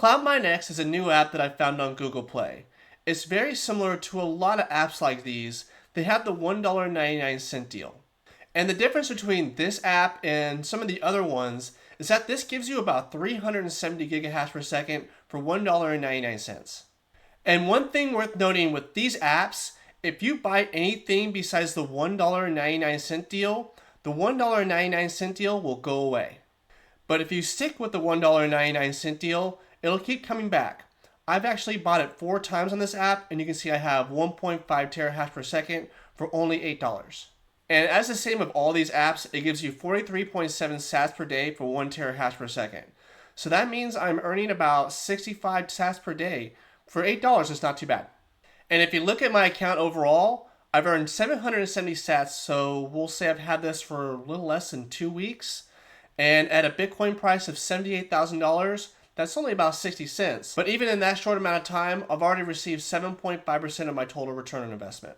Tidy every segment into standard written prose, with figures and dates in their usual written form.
CloudMineX is a new app that I found on Google Play. It's very similar to a lot of apps like these. They have the $1.99 deal. And the difference between this app and some of the other ones is that this gives you about 370 gigahash per second for $1.99. And one thing worth noting with these apps, if you buy anything besides the $1.99 deal, the $1.99 deal will go away. But if you stick with the $1.99 deal, it'll keep coming back. I've actually bought it 4 times on this app, and you can see I have 1.5 terahash per second for only $8. And as the same of all these apps, it gives you 43.7 sats per day for 1 terahash per second. So that means I'm earning about 65 sats per day. For $8, it's not too bad. And if you look at my account overall, I've earned 770 sats, so we'll say I've had this for a little less than 2 weeks. And at a Bitcoin price of $78,000, that's only about 60 cents. But even in that short amount of time, I've already received 7.5% of my total return on investment.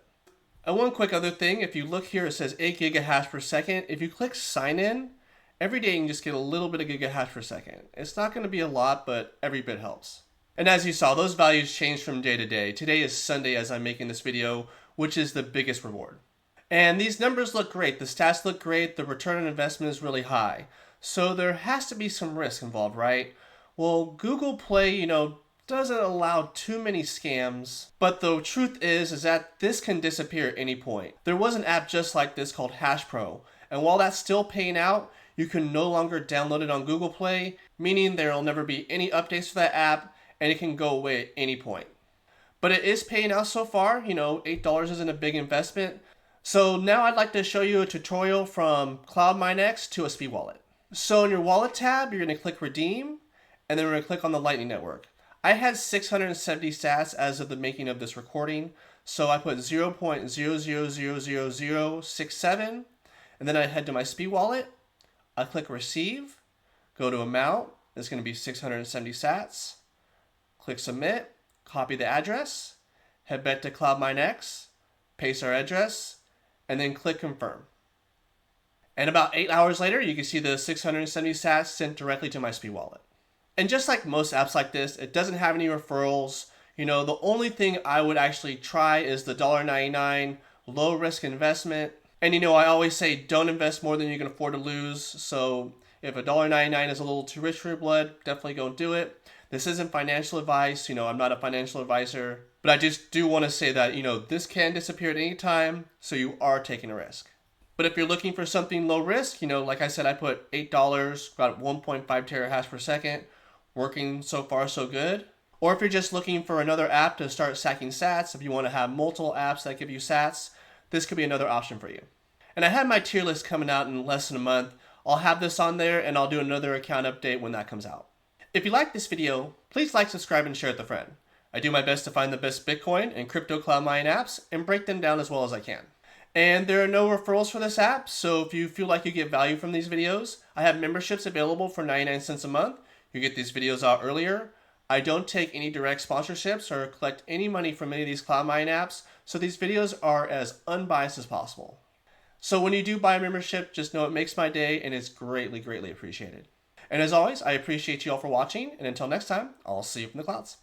And one quick other thing, if you look here, it says 8 gigahash per second. If you click sign in, every day you can just get a little bit of gigahash per second. It's not going to be a lot, but every bit helps. And as you saw, those values change from day to day. Today is Sunday as I'm making this video, which is the biggest reward. And these numbers look great. The stats look great. The return on investment is really high. So there has to be some risk involved, right? Well, Google Play, doesn't allow too many scams, but the truth is that this can disappear at any point. There was an app just like this called HashPro, and while that's still paying out, you can no longer download it on Google Play, meaning there will never be any updates for that app, and it can go away at any point. But it is paying out so far, $8 isn't a big investment. So now I'd like to show you a tutorial from CloudMineX to a speed wallet. So in your wallet tab, you're going to click redeem, and then we're going to click on the Lightning Network. I had 670 sats as of the making of this recording, so I put 0.000067, and then I head to my speed wallet. I click receive, go to amount, it's going to be 670 sats, click submit, copy the address, head back to CloudMineX, paste our address, and then click confirm. And about 8 hours later, you can see the 670 sats sent directly to my speed wallet. And just like most apps like this, it doesn't have any referrals. The only thing I would actually try is the $1.99 low risk investment. And I always say don't invest more than you can afford to lose. So if $1.99 is a little too rich for your blood, definitely don't do it. This isn't financial advice. I'm not a financial advisor, but I just do want to say that, this can disappear at any time. So you are taking a risk. But if you're looking for something low risk, like I said, I put $8, got 1.5 terahash per second. Working so far so good. Or if you're just looking for another app to start stacking sats, if you want to have multiple apps that give you sats, this could be another option for you. And I have my tier list coming out in less than a month. I'll have this on there and I'll do another account update when that comes out. If you like this video, please like, subscribe, and share it with a friend. I do my best to find the best Bitcoin and crypto cloud mining apps and break them down as well as I can. And there are no referrals for this app, so if you feel like you get value from these videos, I have memberships available for 99 cents a month. You get these videos out earlier. I don't take any direct sponsorships or collect any money from any of these cloud mining apps, so these videos are as unbiased as possible. So when you do buy a membership, just know it makes my day and it's greatly, greatly appreciated. And as always, I appreciate you all for watching, and until next time, I'll see you from the clouds.